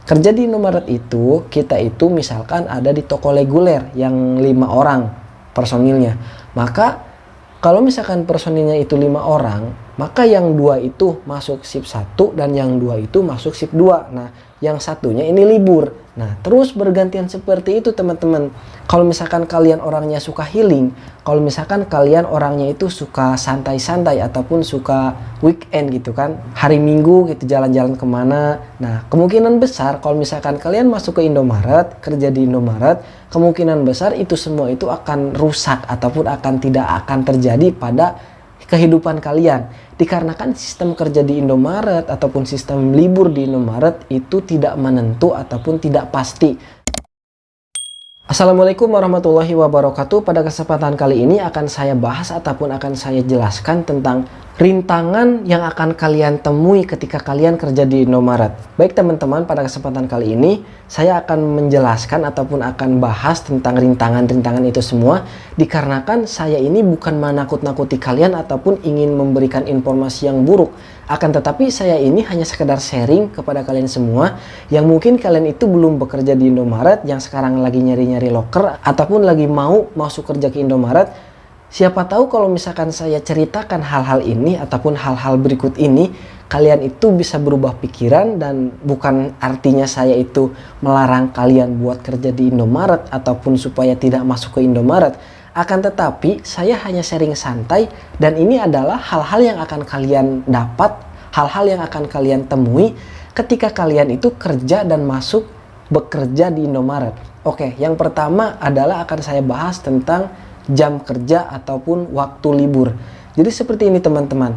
Kerja di Indomaret itu, kita itu misalkan ada di toko reguler yang 5 orang personilnya. Maka kalau misalkan personilnya itu 5 orang, maka yang 2 itu masuk shift 1 dan yang 2 itu masuk shift 2. Nah, yang satunya ini libur. Nah, terus bergantian seperti itu teman-teman. Kalau misalkan kalian orangnya suka healing, kalau misalkan kalian orangnya itu suka santai-santai ataupun suka weekend gitu kan, hari Minggu gitu jalan-jalan kemana. Nah, kemungkinan besar kalau misalkan kalian masuk ke Indomaret, kerja di Indomaret, kemungkinan besar itu semua itu akan rusak ataupun tidak akan terjadi pada kehidupan kalian. Dikarenakan sistem kerja di Indomaret ataupun sistem libur di Indomaret itu tidak menentu ataupun tidak pasti. Assalamualaikum warahmatullahi wabarakatuh. Pada kesempatan kali ini akan saya bahas ataupun akan saya jelaskan tentang rintangan yang akan kalian temui ketika kalian kerja di Indomaret. Baik teman-teman, pada kesempatan kali ini saya akan menjelaskan ataupun akan bahas tentang rintangan-rintangan itu semua. Dikarenakan saya ini bukan menakut-nakuti kalian ataupun ingin memberikan informasi yang buruk. Akan tetapi saya ini hanya sekedar sharing kepada kalian semua yang mungkin kalian itu belum bekerja di Indomaret, yang sekarang lagi nyari-nyari loker ataupun lagi mau masuk kerja ke Indomaret. Siapa tahu kalau misalkan saya ceritakan hal-hal ini ataupun hal-hal berikut ini, kalian itu bisa berubah pikiran, dan bukan artinya saya itu melarang kalian buat kerja di Indomaret ataupun supaya tidak masuk ke Indomaret. Akan tetapi saya hanya sharing santai, dan ini adalah hal-hal yang akan kalian dapat, hal-hal yang akan kalian temui ketika kalian itu kerja dan masuk bekerja di Indomaret. Oke, yang pertama adalah akan saya bahas tentang jam kerja ataupun waktu libur. Jadi seperti ini teman-teman.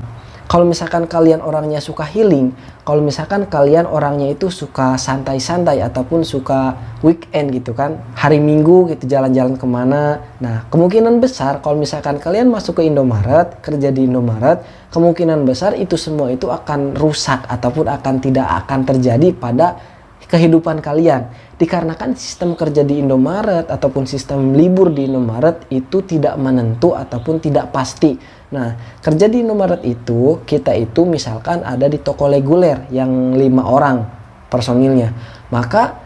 Kalau misalkan kalian orangnya suka healing, kalau misalkan kalian orangnya itu suka santai-santai ataupun suka weekend gitu kan, hari Minggu gitu jalan-jalan kemana. Nah, kemungkinan besar kalau misalkan kalian masuk ke Indomaret, kerja di Indomaret, kemungkinan besar itu semua itu akan rusak ataupun tidak akan terjadi pada kehidupan kalian. Dikarenakan sistem kerja di Indomaret ataupun sistem libur di Indomaret itu tidak menentu ataupun tidak pasti. Nah, kerja di Indomaret itu, kita itu misalkan ada di toko reguler yang 5 orang personilnya. Maka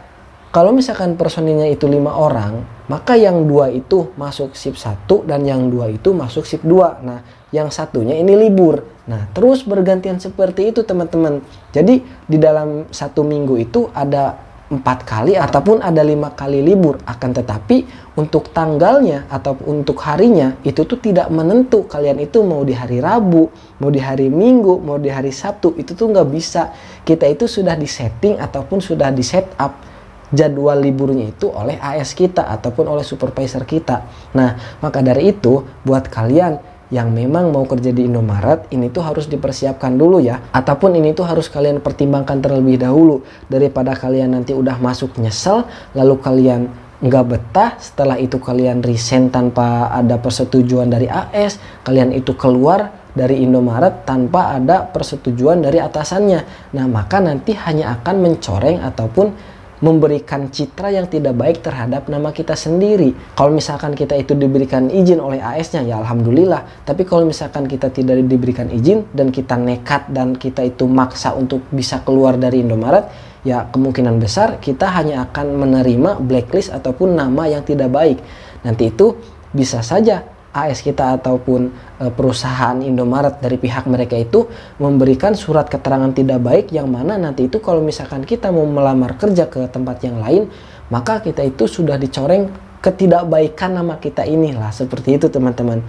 kalau misalkan personilnya itu 5 orang, maka yang 2 itu masuk shift 1 dan yang 2 itu masuk shift 2. Nah, yang satunya ini libur. Nah, terus bergantian seperti itu teman-teman. Jadi di dalam 1 minggu itu ada 4 kali ataupun ada 5 kali libur. Akan tetapi untuk tanggalnya atau untuk harinya itu tuh tidak menentu. Kalian itu mau di hari Rabu, mau di hari Minggu, mau di hari Sabtu, itu tuh nggak bisa. Kita itu sudah disetting ataupun sudah di set up jadwal liburnya itu oleh AS kita ataupun oleh supervisor kita. Nah, maka dari itu buat kalian yang memang mau kerja di Indomaret, ini tuh harus dipersiapkan dulu ya, ataupun ini tuh harus kalian pertimbangkan terlebih dahulu, daripada kalian nanti udah masuk nyesel lalu kalian nggak betah, setelah itu kalian resign tanpa ada persetujuan dari AS, kalian itu keluar dari Indomaret tanpa ada persetujuan dari atasannya. Nah, maka nanti hanya akan mencoreng ataupun memberikan citra yang tidak baik terhadap nama kita sendiri. Kalau misalkan kita itu diberikan izin oleh AS-nya, ya alhamdulillah. Tapi kalau misalkan kita tidak diberikan izin dan kita nekat dan kita itu maksa untuk bisa keluar dari Indomaret, ya kemungkinan besar kita hanya akan menerima blacklist ataupun nama yang tidak baik. Nanti itu bisa saja AS kita ataupun perusahaan Indomaret dari pihak mereka itu memberikan surat keterangan tidak baik, yang mana nanti itu kalau misalkan kita mau melamar kerja ke tempat yang lain, maka kita itu sudah dicoreng ketidakbaikan nama kita inilah, seperti itu teman-teman.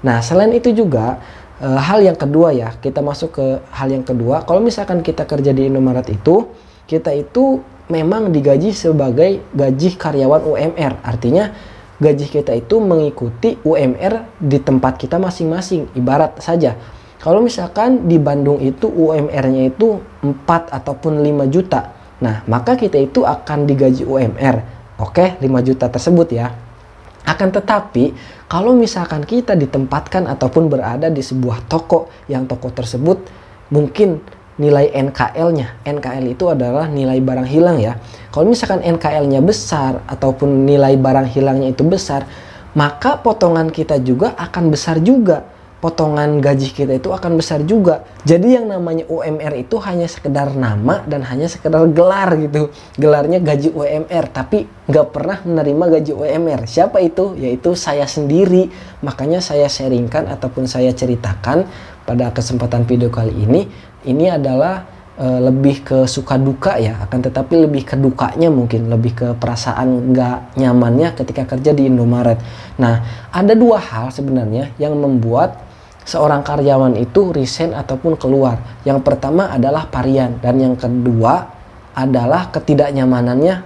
Nah, selain itu juga hal yang kedua ya, kita masuk ke hal yang kedua. Kalau misalkan kita kerja di Indomaret itu, kita itu memang digaji sebagai gaji karyawan UMR, artinya gaji kita itu mengikuti UMR di tempat kita masing-masing. Ibarat saja, kalau misalkan di Bandung itu UMR-nya itu 4 ataupun 5 juta. Nah, maka kita itu akan digaji UMR. Oke, 5 juta tersebut ya. Akan tetapi, kalau misalkan kita ditempatkan ataupun berada di sebuah toko, yang toko tersebut mungkin nilai NKL-nya. NKL itu adalah nilai barang hilang ya. Kalau misalkan NKL-nya besar ataupun nilai barang hilangnya itu besar, maka potongan kita juga akan besar juga. potongan gaji kita itu akan besar juga. Jadi yang namanya UMR itu hanya sekedar nama dan hanya sekedar gelar gitu. Gelarnya gaji UMR, tapi nggak pernah menerima gaji UMR. Siapa itu? Yaitu saya sendiri. Makanya saya sharingkan ataupun saya ceritakan pada kesempatan video kali ini. Ini adalah lebih ke suka duka ya, akan tetapi lebih ke dukanya mungkin, lebih ke perasaan nggak nyamannya ketika kerja di Indomaret. Nah, ada dua hal sebenarnya yang membuat seorang karyawan itu resign ataupun keluar. Yang pertama adalah varian, dan yang kedua adalah ketidaknyamanannya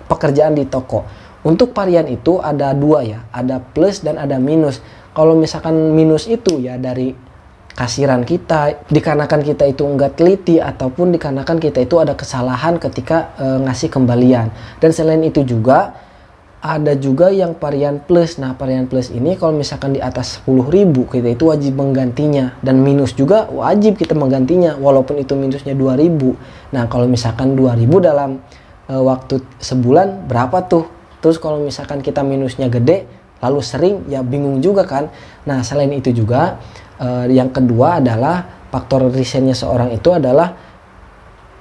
pekerjaan di toko. Untuk varian itu ada dua ya, ada plus dan ada minus. Kalau misalkan minus itu ya dari kasiran kita, dikarenakan kita itu enggak teliti, ataupun dikarenakan kita itu ada kesalahan ketika ngasih kembalian. Dan selain itu juga ada juga yang varian plus. Nah, varian plus ini kalau misalkan di atas 10.000 kita itu wajib menggantinya, dan minus juga wajib kita menggantinya walaupun itu minusnya 2.000. Nah, kalau misalkan 2.000 dalam waktu sebulan berapa tuh? Terus kalau misalkan kita minusnya gede lalu sering, ya bingung juga kan. Nah, selain itu juga yang kedua adalah faktor resignnya seorang itu adalah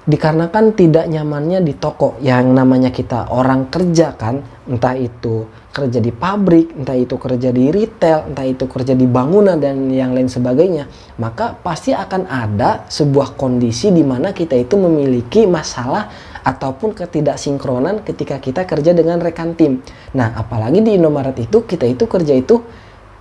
dikarenakan tidak nyamannya di toko. Yang namanya kita orang kerja kan, entah itu kerja di pabrik, entah itu kerja di retail, entah itu kerja di bangunan dan yang lain sebagainya, maka pasti akan ada sebuah kondisi di mana kita itu memiliki masalah ataupun ketidaksinkronan ketika kita kerja dengan rekan tim. Nah, apalagi di Indomaret itu kita itu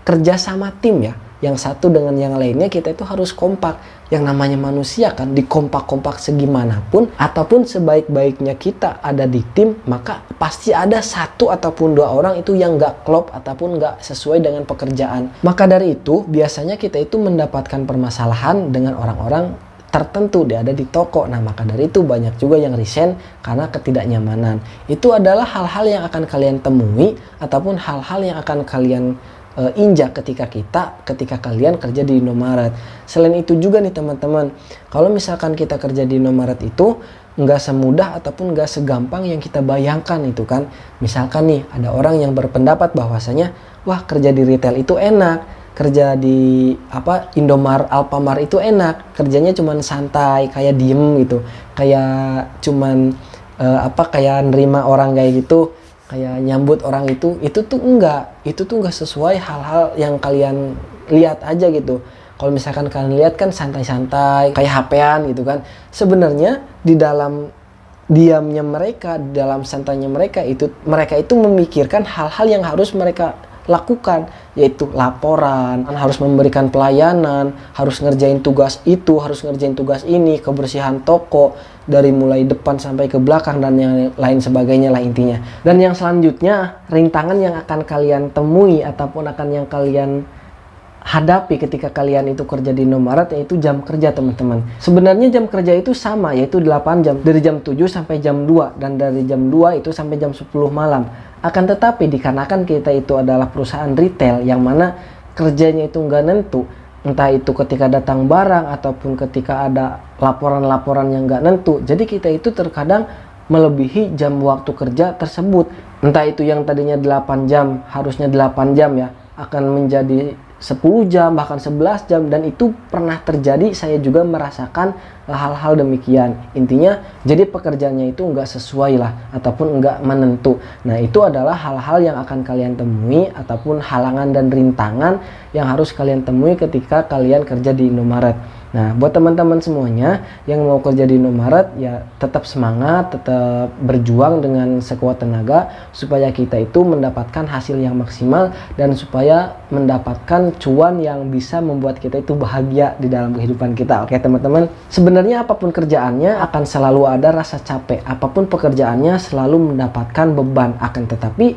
kerja sama tim ya. Yang satu dengan yang lainnya kita itu harus kompak. Yang namanya manusia kan, dikompak-kompak segimanapun ataupun sebaik-baiknya kita ada di tim, maka pasti ada satu ataupun dua orang itu yang nggak klop ataupun nggak sesuai dengan pekerjaan. Maka dari itu biasanya kita itu mendapatkan permasalahan dengan orang-orang tertentu dia ada di toko. Nah, maka dari itu banyak juga yang resign karena ketidaknyamanan. Itu adalah hal-hal yang akan kalian temui ataupun hal-hal yang akan kalian injak ketika kalian kerja di Indomaret. Selain itu juga nih teman-teman, kalau misalkan kita kerja di Indomaret itu nggak semudah ataupun nggak segampang yang kita bayangkan itu kan. Misalkan nih ada orang yang berpendapat bahwasanya wah kerja di retail itu enak, kerja di Indomaret, Alfamart itu enak, kerjanya cuman santai, kayak diem gitu, kayak cuman kayak nerima orang kayak gitu, kayak nyambut orang itu tuh enggak sesuai hal-hal yang kalian lihat aja gitu. Kalau misalkan kalian lihat kan santai-santai kayak HP-an gitu kan, sebenarnya di dalam diamnya mereka, di dalam santainya mereka itu memikirkan hal-hal yang harus mereka lakukan, yaitu laporan, harus memberikan pelayanan, harus ngerjain tugas itu, harus ngerjain tugas ini, kebersihan toko dari mulai depan sampai ke belakang dan yang lain sebagainya lah intinya. Dan yang selanjutnya, rintangan yang akan kalian temui ataupun akan yang kalian hadapi ketika kalian itu kerja di Indomaret, yaitu jam kerja teman-teman. Sebenarnya jam kerja itu sama, yaitu 8 jam, dari jam 7 sampai jam 2, dan dari jam 2 itu sampai jam 10 malam. Akan tetapi dikarenakan kita itu adalah perusahaan retail yang mana kerjanya itu nggak nentu, entah itu ketika datang barang ataupun ketika ada laporan-laporan yang nggak nentu, jadi kita itu terkadang melebihi jam waktu kerja tersebut. Entah itu yang tadinya 8 jam, harusnya 8 jam ya, akan menjadi 10 jam, bahkan 11 jam, dan itu pernah terjadi. Saya juga merasakan hal-hal demikian. Intinya jadi pekerjaannya itu nggak sesuai lah ataupun nggak menentu. Nah, itu adalah hal-hal yang akan kalian temui ataupun halangan dan rintangan yang harus kalian temui ketika kalian kerja di Indomaret. Nah, buat teman-teman semuanya yang mau kerja di Indomaret, ya tetap semangat, tetap berjuang dengan sekuat tenaga supaya kita itu mendapatkan hasil yang maksimal dan supaya mendapatkan cuan yang bisa membuat kita itu bahagia di dalam kehidupan kita. Oke teman-teman, sebenarnya apapun kerjaannya akan selalu ada rasa capek, apapun pekerjaannya selalu mendapatkan beban. Akan tetapi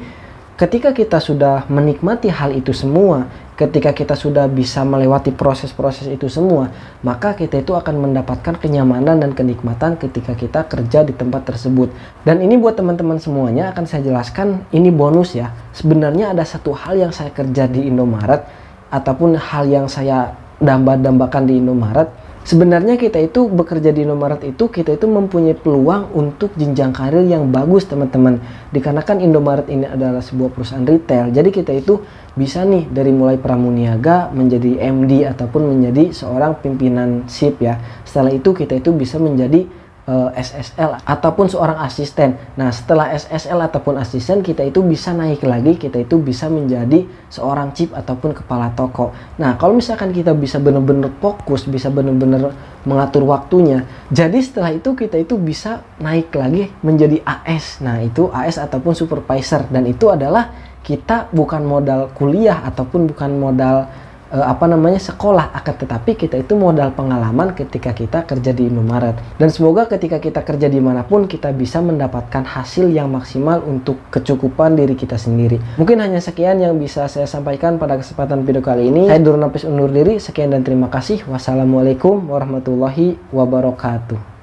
ketika kita sudah menikmati hal itu semua, ketika kita sudah bisa melewati proses-proses itu semua, maka kita itu akan mendapatkan kenyamanan dan kenikmatan ketika kita kerja di tempat tersebut. Dan ini buat teman-teman semuanya akan saya jelaskan, ini bonus ya. Sebenarnya ada satu hal yang saya kerja di Indomaret ataupun hal yang saya damba-dambakan di Indomaret, Sebenarnya kita itu bekerja di Indomaret itu, kita itu mempunyai peluang untuk jenjang karir yang bagus teman-teman. Dikarenakan Indomaret ini adalah sebuah perusahaan retail, jadi kita itu bisa nih dari mulai pramuniaga menjadi MD ataupun menjadi seorang pimpinan shift ya. Setelah itu kita itu bisa menjadi SSL ataupun seorang asisten. Nah, setelah SSL ataupun asisten, kita itu bisa naik lagi, kita itu bisa menjadi seorang chief ataupun kepala toko. Nah, kalau misalkan kita bisa benar-benar fokus, bisa benar-benar mengatur waktunya, jadi setelah itu kita itu bisa naik lagi menjadi AS. Nah, itu AS ataupun supervisor, dan itu adalah kita bukan modal kuliah ataupun bukan modal sekolah, akan tetapi kita itu modal pengalaman ketika kita kerja di Indomaret. Dan semoga ketika kita kerja dimanapun kita bisa mendapatkan hasil yang maksimal untuk kecukupan diri kita sendiri. Mungkin hanya sekian yang bisa saya sampaikan pada kesempatan video kali ini. Saya Durun Nafis undur diri, sekian dan terima kasih. Wassalamualaikum warahmatullahi wabarakatuh.